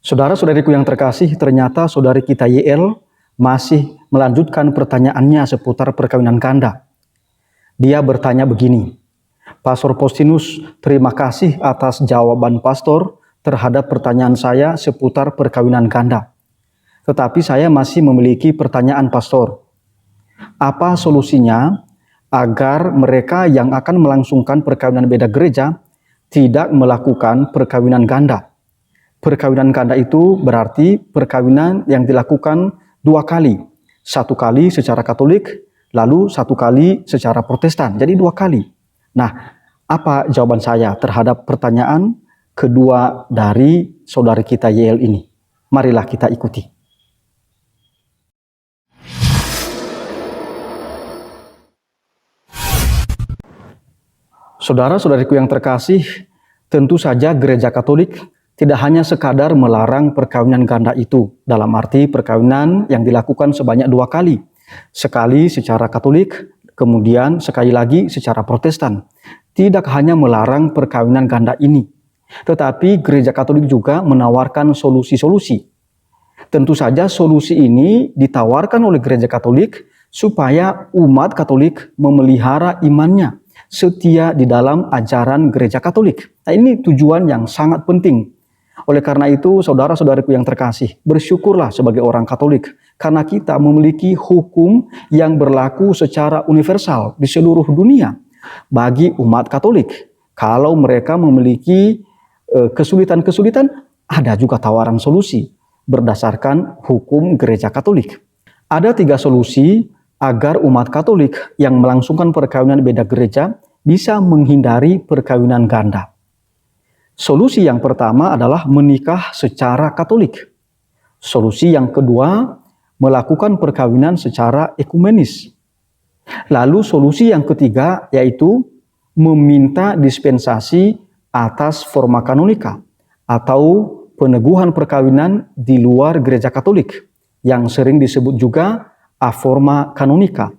Saudara-saudariku yang terkasih, ternyata saudari kita YL masih melanjutkan pertanyaannya seputar perkawinan ganda. Dia bertanya begini, Pastor Postinus, terima kasih atas jawaban pastor terhadap pertanyaan saya seputar perkawinan ganda. Tetapi saya masih memiliki pertanyaan pastor. Apa solusinya agar mereka yang akan melangsungkan perkawinan beda gereja tidak melakukan perkawinan ganda? Perkawinan ganda itu berarti perkawinan yang dilakukan dua kali. Satu kali secara Katolik, lalu satu kali secara Protestan. Jadi dua kali. Nah, apa jawaban saya terhadap pertanyaan kedua dari saudari kita YL ini? Marilah kita ikuti. Saudara-saudariku yang terkasih, tentu saja gereja Katolik tidak hanya sekadar melarang perkawinan ganda itu, dalam arti perkawinan yang dilakukan sebanyak dua kali. Sekali secara Katolik, kemudian sekali lagi secara Protestan. Tidak hanya melarang perkawinan ganda ini, tetapi gereja Katolik juga menawarkan solusi-solusi. Tentu saja solusi ini ditawarkan oleh gereja Katolik supaya umat Katolik memelihara imannya, setia di dalam ajaran gereja Katolik. Nah, ini tujuan yang sangat penting. Oleh karena itu, saudara-saudariku yang terkasih, bersyukurlah sebagai orang Katolik, karena kita memiliki hukum yang berlaku secara universal di seluruh dunia bagi umat Katolik. Kalau mereka memiliki kesulitan-kesulitan, ada juga tawaran solusi berdasarkan hukum gereja Katolik. Ada 3 solusi agar umat Katolik yang melangsungkan perkawinan beda gereja bisa menghindari perkawinan ganda. Solusi yang pertama adalah menikah secara Katolik. Solusi yang kedua, melakukan perkawinan secara ekumenis. Lalu solusi yang ketiga yaitu meminta dispensasi atas forma kanonika atau peneguhan perkawinan di luar gereja Katolik yang sering disebut juga aforma kanonika.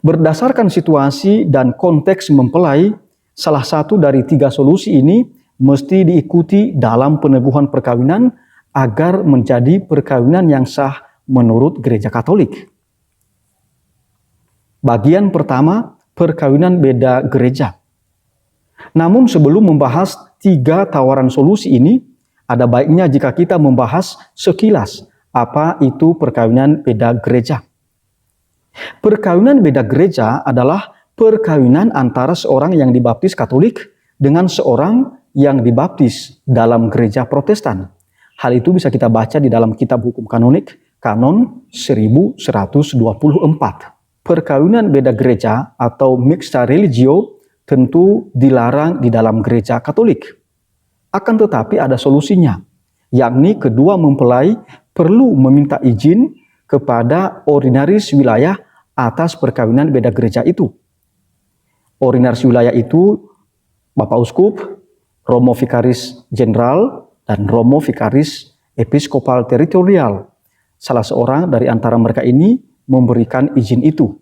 Berdasarkan situasi dan konteks mempelai, salah satu dari 3 solusi ini mesti diikuti dalam peneguhan perkawinan agar menjadi perkawinan yang sah menurut gereja Katolik. Bagian pertama, perkawinan beda gereja. Namun sebelum membahas 3 tawaran solusi ini, ada baiknya jika kita membahas sekilas apa itu perkawinan beda gereja. Perkawinan beda gereja adalah perkawinan antara seorang yang dibaptis Katolik dengan seorang yang dibaptis dalam gereja Protestan. Hal itu bisa kita baca di dalam kitab hukum kanonik, Kanon 1124. Perkawinan beda gereja atau mixta religio tentu dilarang di dalam gereja Katolik. Akan tetapi ada solusinya, yakni kedua mempelai perlu meminta izin kepada ordinaris wilayah atas perkawinan beda gereja itu. Ordinaris wilayah itu Bapak Uskup, Romo Vikaris Jenderal, dan Romo Vikaris Episkopal Teritorial. Salah seorang dari antara mereka ini memberikan izin itu.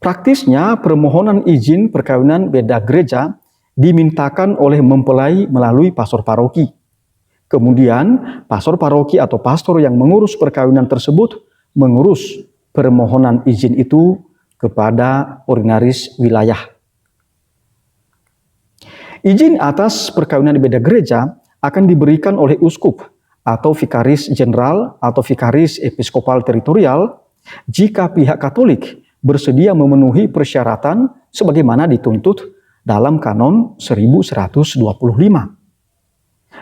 Praktisnya permohonan izin perkawinan beda gereja dimintakan oleh mempelai melalui pastor paroki. Kemudian pastor paroki atau pastor yang mengurus perkawinan tersebut mengurus permohonan izin itu kepada ordinaris wilayah. Izin atas perkawinan beda gereja akan diberikan oleh uskup atau vikaris jenderal atau vikaris episkopal teritorial jika pihak Katolik bersedia memenuhi persyaratan sebagaimana dituntut dalam Kanon 1125.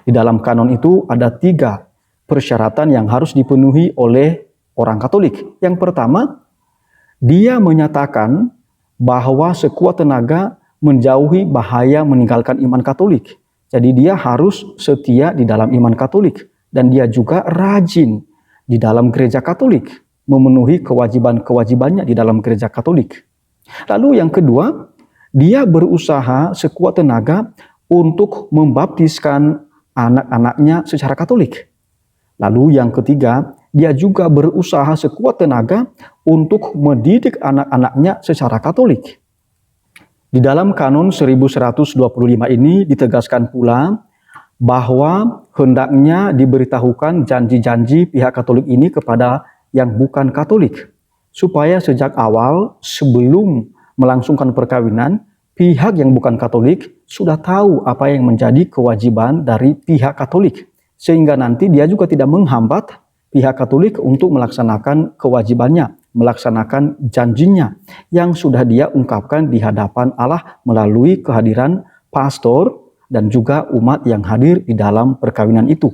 Di dalam kanon itu ada 3 persyaratan yang harus dipenuhi oleh orang Katolik. Yang pertama, dia menyatakan bahwa sekuat tenaga menjauhi bahaya meninggalkan iman Katolik. Jadi dia harus setia di dalam iman Katolik. Dan dia juga rajin di dalam gereja Katolik, memenuhi kewajiban-kewajibannya di dalam gereja Katolik. Lalu yang kedua, dia berusaha sekuat tenaga untuk membaptiskan anak-anaknya secara Katolik. Lalu yang ketiga, dia juga berusaha sekuat tenaga untuk mendidik anak-anaknya secara Katolik. Di dalam Kanon 1125 ini ditegaskan pula bahwa hendaknya diberitahukan janji-janji pihak Katolik ini kepada yang bukan Katolik, supaya sejak awal sebelum melangsungkan perkawinan, pihak yang bukan Katolik sudah tahu apa yang menjadi kewajiban dari pihak Katolik, sehingga nanti dia juga tidak menghambat pihak Katolik untuk melaksanakan kewajibannya, melaksanakan janjinya yang sudah dia ungkapkan di hadapan Allah melalui kehadiran pastor dan juga umat yang hadir di dalam perkawinan itu.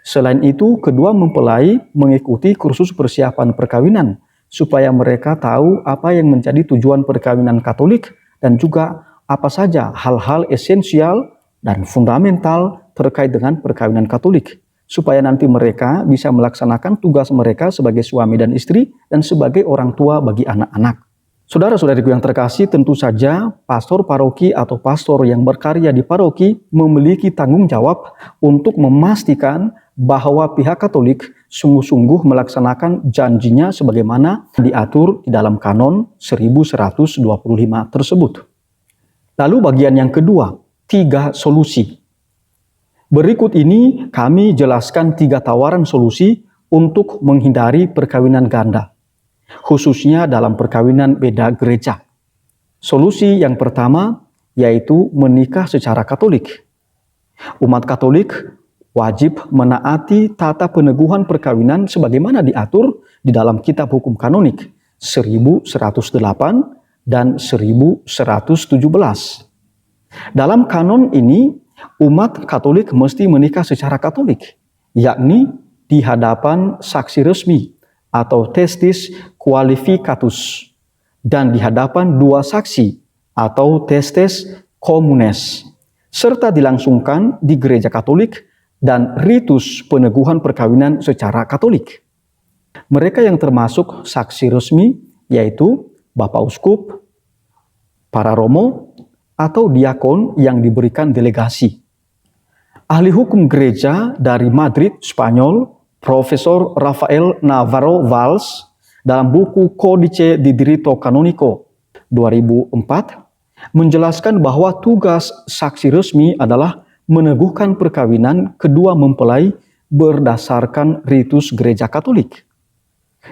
Selain itu, kedua mempelai mengikuti kursus persiapan perkawinan supaya mereka tahu apa yang menjadi tujuan perkawinan Katolik dan juga apa saja hal-hal esensial dan fundamental terkait dengan perkawinan Katolik, supaya nanti mereka bisa melaksanakan tugas mereka sebagai suami dan istri dan sebagai orang tua bagi anak-anak. Saudara-saudariku yang terkasih, tentu saja pastor paroki atau pastor yang berkarya di paroki memiliki tanggung jawab untuk memastikan bahwa pihak Katolik sungguh-sungguh melaksanakan janjinya sebagaimana diatur di dalam kanon 1125 tersebut. Lalu bagian yang kedua, 3 solusi. Berikut ini kami jelaskan 3 tawaran solusi untuk menghindari perkawinan ganda, khususnya dalam perkawinan beda gereja. Solusi yang pertama yaitu menikah secara Katolik. Umat Katolik wajib menaati tata peneguhan perkawinan sebagaimana diatur di dalam Kitab Hukum Kanonik 1108 dan 1117. Dalam kanon ini, umat Katolik mesti menikah secara Katolik, yakni di hadapan saksi resmi atau testis qualificatus dan di hadapan 2 saksi atau testes communes, serta dilangsungkan di gereja Katolik dan ritus peneguhan perkawinan secara Katolik. Mereka yang termasuk saksi resmi yaitu Bapak Uskup, para romo, atau diakon yang diberikan delegasi. Ahli hukum gereja dari Madrid, Spanyol, Profesor Rafael Navarro Valls dalam buku Codice di Diritto Canonico 2004 menjelaskan bahwa tugas saksi resmi adalah meneguhkan perkawinan kedua mempelai berdasarkan ritus gereja Katolik.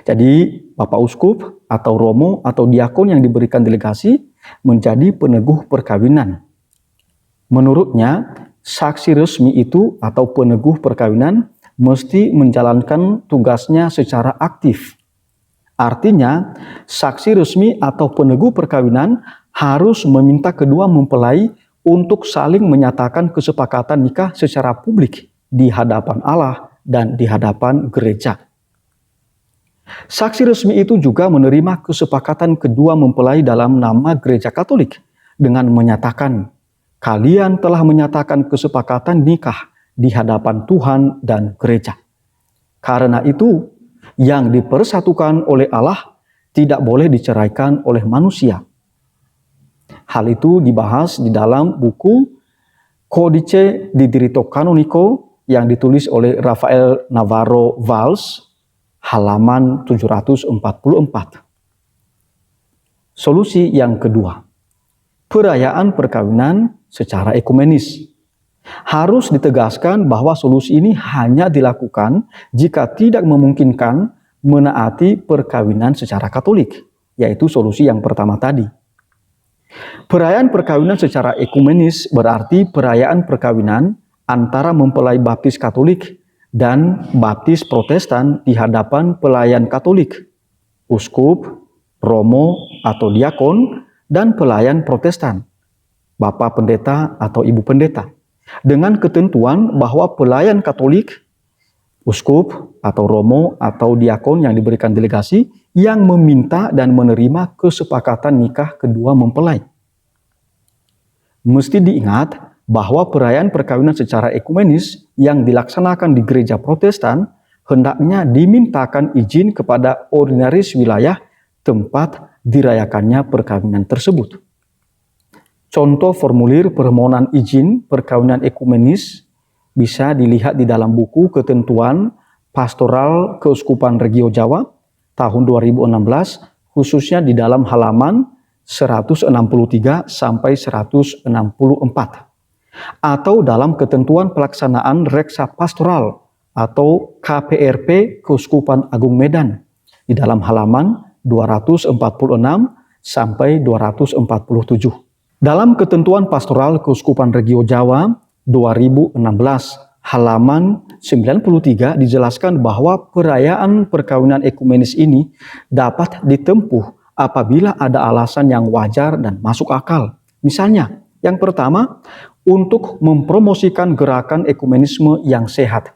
Jadi Bapak Uskup atau romo atau diakon yang diberikan delegasi menjadi peneguh perkawinan. Menurutnya, saksi resmi itu atau peneguh perkawinan mesti menjalankan tugasnya secara aktif. Artinya, saksi resmi atau peneguh perkawinan harus meminta kedua mempelai untuk saling menyatakan kesepakatan nikah secara publik di hadapan Allah dan di hadapan gereja. Saksi resmi itu juga menerima kesepakatan kedua mempelai dalam nama gereja Katolik dengan menyatakan, kalian telah menyatakan kesepakatan nikah di hadapan Tuhan dan gereja. Karena itu, yang dipersatukan oleh Allah tidak boleh diceraikan oleh manusia. Hal itu dibahas di dalam buku Codice di Diritto Canonico yang ditulis oleh Rafael Navarro Valls, halaman 744. Solusi yang kedua, perayaan perkawinan secara ekumenis. Harus ditegaskan bahwa solusi ini hanya dilakukan jika tidak memungkinkan menaati perkawinan secara Katolik, yaitu solusi yang pertama tadi. Perayaan perkawinan secara ekumenis berarti perayaan perkawinan antara mempelai baptis Katolik dan baptis Protestan di hadapan pelayan Katolik, uskup, romo atau diakon, dan pelayan Protestan, bapak pendeta atau ibu pendeta, dengan ketentuan bahwa pelayan Katolik, uskup atau romo atau diakon yang diberikan delegasi yang meminta dan menerima kesepakatan nikah kedua mempelai. Mesti diingat bahwa perayaan perkawinan secara ekumenis yang dilaksanakan di gereja Protestan hendaknya dimintakan izin kepada ordinaris wilayah tempat dirayakannya perkawinan tersebut. Contoh formulir permohonan izin perkawinan ekumenis bisa dilihat di dalam buku Ketentuan Pastoral Keuskupan Regio Jawa tahun 2016, khususnya di dalam halaman 163 sampai 164. atau dalam ketentuan pelaksanaan reksa pastoral atau KPRP Keuskupan Agung Medan di dalam halaman 246 sampai 247. Dalam ketentuan pastoral Keuskupan Regio Jawa 2016 halaman 93 dijelaskan bahwa perayaan perkawinan ekumenis ini dapat ditempuh apabila ada alasan yang wajar dan masuk akal. Misalnya, yang pertama, untuk mempromosikan gerakan ekumenisme yang sehat.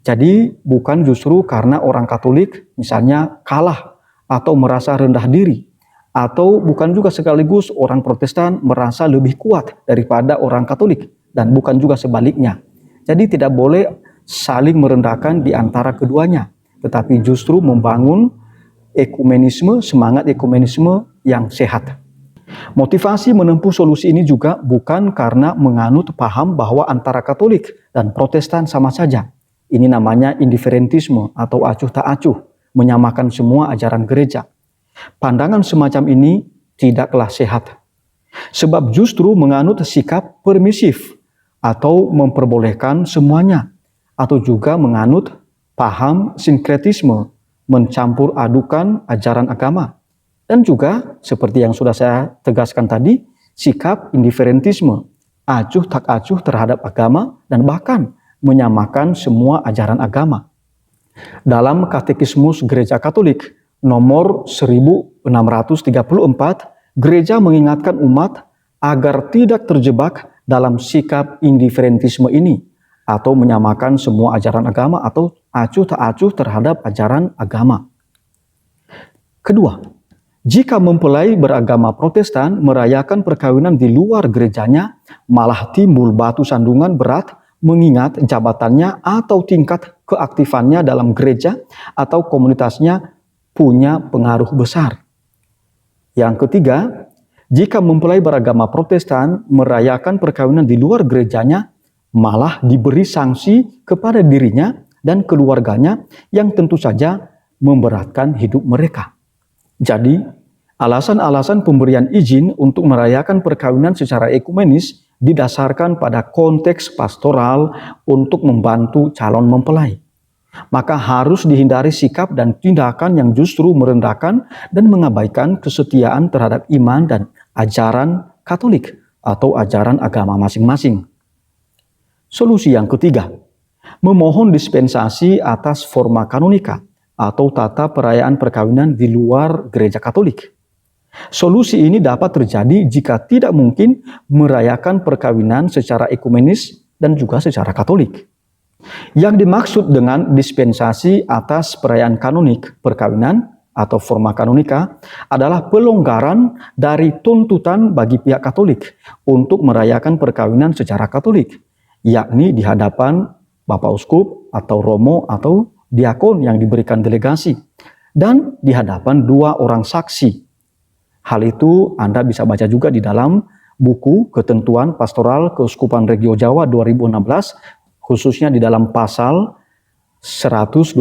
Jadi bukan justru karena orang Katolik misalnya kalah atau merasa rendah diri, atau bukan juga sekaligus orang Protestan merasa lebih kuat daripada orang Katolik, dan bukan juga sebaliknya. Jadi tidak boleh saling merendahkan di antara keduanya, tetapi justru membangun ekumenisme, semangat ekumenisme yang sehat. Motivasi menempuh solusi ini juga bukan karena menganut paham bahwa antara Katolik dan Protestan sama saja. Ini namanya indiferentisme atau acuh tak acuh, menyamakan semua ajaran gereja. Pandangan semacam ini tidaklah sehat. Sebab justru menganut sikap permisif atau memperbolehkan semuanya, atau juga menganut paham sinkretisme, mencampur adukan ajaran agama. Dan juga, seperti yang sudah saya tegaskan tadi, sikap indiferentisme, acuh tak acuh terhadap agama, dan bahkan menyamakan semua ajaran agama. Dalam Katekismus Gereja Katolik nomor 1634, gereja mengingatkan umat agar tidak terjebak dalam sikap indiferentisme ini, atau menyamakan semua ajaran agama atau acuh tak acuh terhadap ajaran agama. Kedua, jika mempelai beragama Protestan merayakan perkawinan di luar gerejanya, malah timbul batu sandungan berat mengingat jabatannya atau tingkat keaktifannya dalam gereja atau komunitasnya punya pengaruh besar. Yang ketiga, jika mempelai beragama Protestan merayakan perkawinan di luar gerejanya, malah diberi sanksi kepada dirinya dan keluarganya yang tentu saja memberatkan hidup mereka. Jadi, alasan-alasan pemberian izin untuk merayakan perkawinan secara ekumenis didasarkan pada konteks pastoral untuk membantu calon mempelai. Maka harus dihindari sikap dan tindakan yang justru merendahkan dan mengabaikan kesetiaan terhadap iman dan ajaran Katolik atau ajaran agama masing-masing. Solusi yang ketiga, memohon dispensasi atas forma kanonika atau tata perayaan perkawinan di luar gereja Katolik. Solusi ini dapat terjadi jika tidak mungkin merayakan perkawinan secara ekumenis dan juga secara Katolik. Yang dimaksud dengan dispensasi atas perayaan kanonik perkawinan atau forma kanonika adalah pelonggaran dari tuntutan bagi pihak Katolik untuk merayakan perkawinan secara Katolik, yakni di hadapan Bapak Uskup atau Romo atau diakon yang diberikan delegasi, dan di hadapan dua orang saksi. Hal itu Anda bisa baca juga di dalam buku Ketentuan Pastoral Keuskupan Regio Jawa 2016, khususnya di dalam pasal 122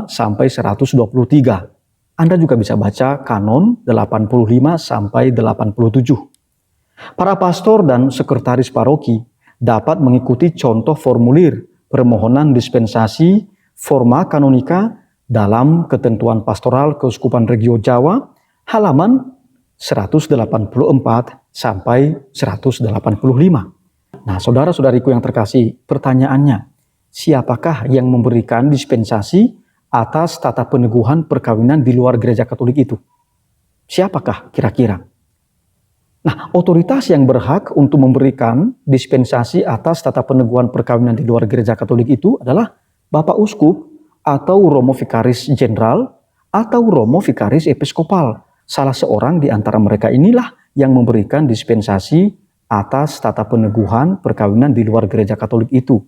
sampai 123. Anda juga bisa baca kanon 85 sampai 87. Para pastor dan sekretaris paroki dapat mengikuti contoh formulir permohonan dispensasi forma kanonika dalam Ketentuan Pastoral Keuskupan Regio Jawa halaman 184 sampai 185. Nah, saudara-saudariku yang terkasih, pertanyaannya, siapakah yang memberikan dispensasi atas tata peneguhan perkawinan di luar gereja Katolik itu? Siapakah kira-kira? Nah, otoritas yang berhak untuk memberikan dispensasi atas tata peneguhan perkawinan di luar gereja Katolik itu adalah Bapak Uskup atau Romo Vikaris Jenderal atau Romo Vikaris Episkopal. Salah seorang di antara mereka inilah yang memberikan dispensasi atas tata peneguhan perkawinan di luar gereja Katolik itu.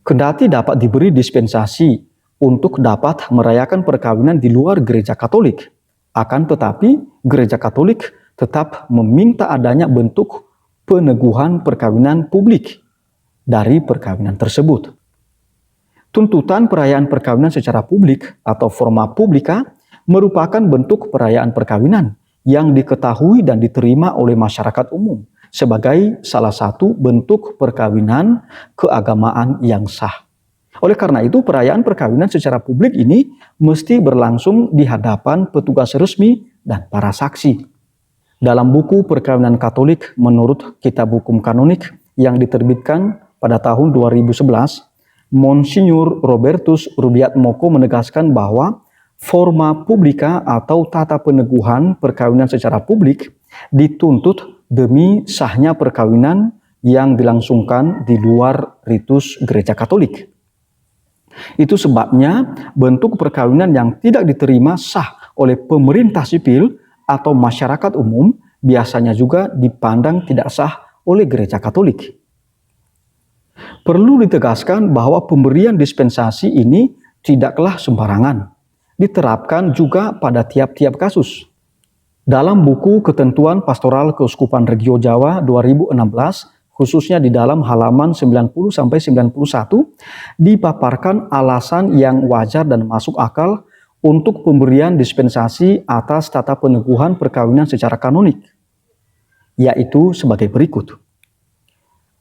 Kendati dapat diberi dispensasi untuk dapat merayakan perkawinan di luar gereja Katolik, akan tetapi gereja Katolik tetap meminta adanya bentuk peneguhan perkawinan publik dari perkawinan tersebut. Tuntutan perayaan perkawinan secara publik atau forma publica merupakan bentuk perayaan perkawinan yang diketahui dan diterima oleh masyarakat umum sebagai salah satu bentuk perkawinan keagamaan yang sah. Oleh karena itu, perayaan perkawinan secara publik ini mesti berlangsung di hadapan petugas resmi dan para saksi. Dalam buku Perkawinan Katolik menurut Kitab Hukum Kanonik yang diterbitkan pada tahun 2011, Monsinyur Robertus Rubiatmoko menegaskan bahwa forma publica atau tata peneguhan perkawinan secara publik dituntut demi sahnya perkawinan yang dilangsungkan di luar ritus Gereja Katolik. Itu sebabnya bentuk perkawinan yang tidak diterima sah oleh pemerintah sipil atau masyarakat umum biasanya juga dipandang tidak sah oleh Gereja Katolik. Perlu ditegaskan bahwa pemberian dispensasi ini tidaklah sembarangan, diterapkan juga pada tiap-tiap kasus. Dalam buku Ketentuan Pastoral Keuskupan Regio Jawa 2016, khususnya di dalam halaman 90-91, dipaparkan alasan yang wajar dan masuk akal untuk pemberian dispensasi atas tata peneguhan perkawinan secara kanonik, yaitu sebagai berikut.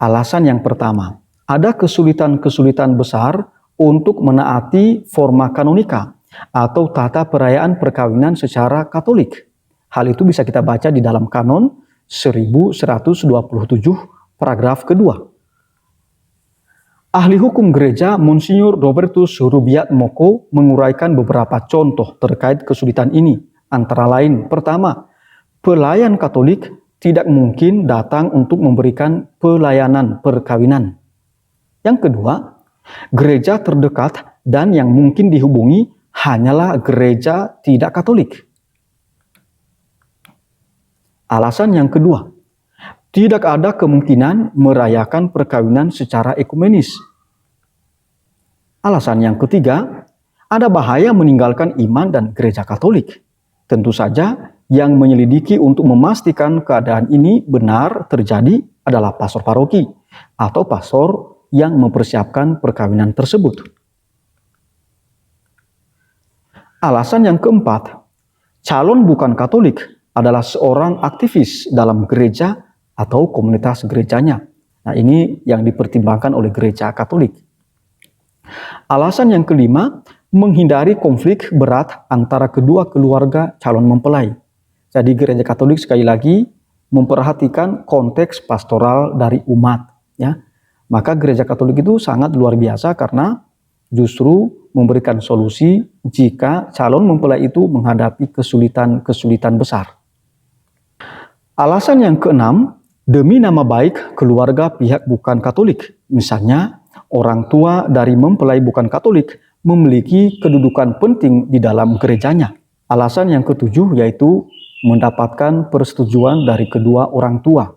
Alasan yang pertama, ada kesulitan-kesulitan besar untuk menaati forma kanonika atau tata perayaan perkawinan secara Katolik. Hal itu bisa kita baca di dalam Kanon 1127 paragraf kedua. Ahli hukum gereja Monsinyur Robertus Rubiatmoko menguraikan beberapa contoh terkait kesulitan ini. Antara lain, pertama, pelayan Katolik tidak mungkin datang untuk memberikan pelayanan perkawinan. Yang kedua, gereja terdekat dan yang mungkin dihubungi hanyalah gereja tidak Katolik. Alasan yang kedua, tidak ada kemungkinan merayakan perkawinan secara ekumenis. Alasan yang ketiga, ada bahaya meninggalkan iman dan gereja Katolik. Tentu saja, yang menyelidiki untuk memastikan keadaan ini benar terjadi adalah pastor paroki atau pastor yang mempersiapkan perkawinan tersebut. Alasan yang keempat, calon bukan Katolik adalah seorang aktivis dalam gereja atau komunitas gerejanya. Nah, ini yang dipertimbangkan oleh gereja Katolik. Alasan yang kelima, menghindari konflik berat antara kedua keluarga calon mempelai. Jadi gereja Katolik sekali lagi memperhatikan konteks pastoral dari umat, ya. Maka gereja Katolik itu sangat luar biasa karena justru memberikan solusi jika calon mempelai itu menghadapi kesulitan-kesulitan besar. Alasan yang keenam, demi nama baik keluarga pihak bukan Katolik. Misalnya, orang tua dari mempelai bukan Katolik memiliki kedudukan penting di dalam gerejanya. Alasan yang ketujuh yaitu mendapatkan persetujuan dari kedua orang tua.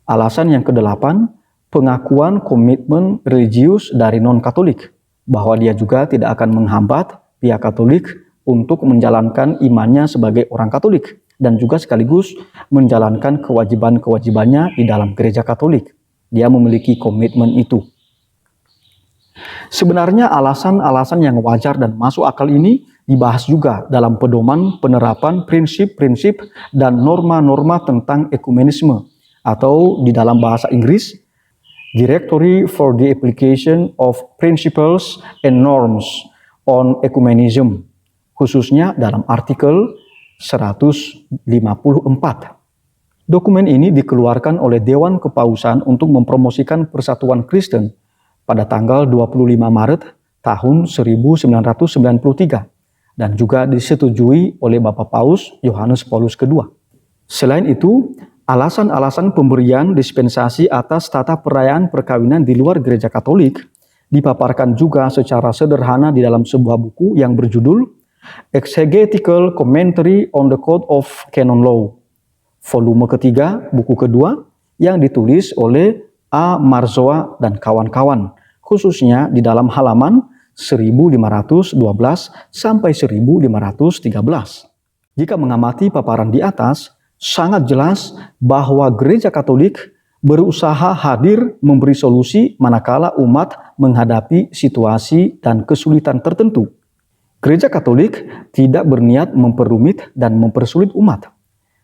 Alasan yang kedelapan, pengakuan komitmen religius dari non-Katolik, bahwa dia juga tidak akan menghambat pihak Katolik untuk menjalankan imannya sebagai orang Katolik, dan juga sekaligus menjalankan kewajiban-kewajibannya di dalam gereja Katolik. Dia memiliki komitmen itu. Sebenarnya alasan-alasan yang wajar dan masuk akal ini dibahas juga dalam pedoman penerapan prinsip-prinsip dan norma-norma tentang ekumenisme, atau di dalam bahasa Inggris, Directory for the Application of Principles and Norms on Ecumenism, khususnya dalam artikel 154. Dokumen ini dikeluarkan oleh Dewan Kepausan untuk mempromosikan Persatuan Kristen pada tanggal 25 Maret tahun 1993 dan juga disetujui oleh Bapak Paus Yohanes Paulus II. Selain itu, alasan-alasan pemberian dispensasi atas tata perayaan perkawinan di luar gereja Katolik dipaparkan juga secara sederhana di dalam sebuah buku yang berjudul Exegetical Commentary on the Code of Canon Law, volume ketiga, buku kedua, yang ditulis oleh A. Marzoa dan kawan-kawan, khususnya di dalam halaman 1512 sampai 1513. Jika mengamati paparan di atas, sangat jelas bahwa gereja Katolik berusaha hadir memberi solusi manakala umat menghadapi situasi dan kesulitan tertentu. Gereja Katolik tidak berniat memperumit dan mempersulit umat.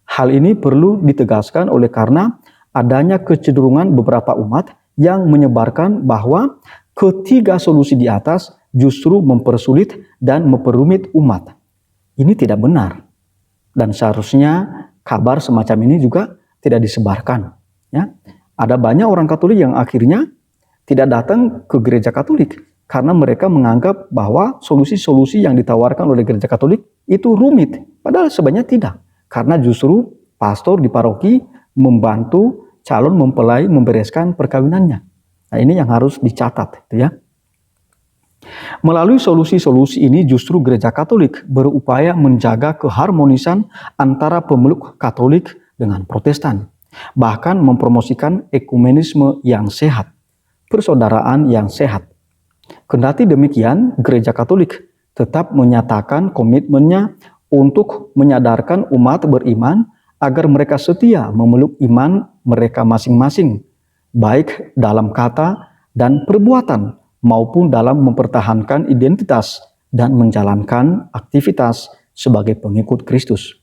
Hal ini perlu ditegaskan oleh karena adanya kecenderungan beberapa umat yang menyebarkan bahwa ketiga solusi di atas justru mempersulit dan memperumit umat. Ini tidak benar. Dan seharusnya kabar semacam ini juga tidak disebarkan. Ya. Ada banyak orang Katolik yang akhirnya tidak datang ke gereja Katolik karena mereka menganggap bahwa solusi-solusi yang ditawarkan oleh gereja Katolik itu rumit. Padahal sebenarnya tidak. Karena justru pastor di paroki membantu calon mempelai membereskan perkawinannya. Nah, ini yang harus dicatat, gitu ya. Melalui solusi-solusi ini justru gereja Katolik berupaya menjaga keharmonisan antara pemeluk Katolik dengan Protestan. Bahkan mempromosikan ekumenisme yang sehat, persaudaraan yang sehat. Kendati demikian, gereja Katolik tetap menyatakan komitmennya untuk menyadarkan umat beriman agar mereka setia memeluk iman mereka masing-masing, baik dalam kata dan perbuatan, maupun dalam mempertahankan identitas dan menjalankan aktivitas sebagai pengikut Kristus.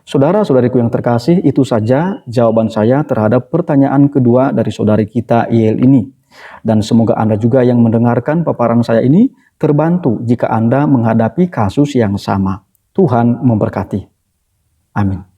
Saudara-saudariku yang terkasih, itu saja jawaban saya terhadap pertanyaan kedua dari saudari kita IL ini. Dan semoga Anda juga yang mendengarkan paparan saya ini terbantu jika Anda menghadapi kasus yang sama. Tuhan memberkati. Amin.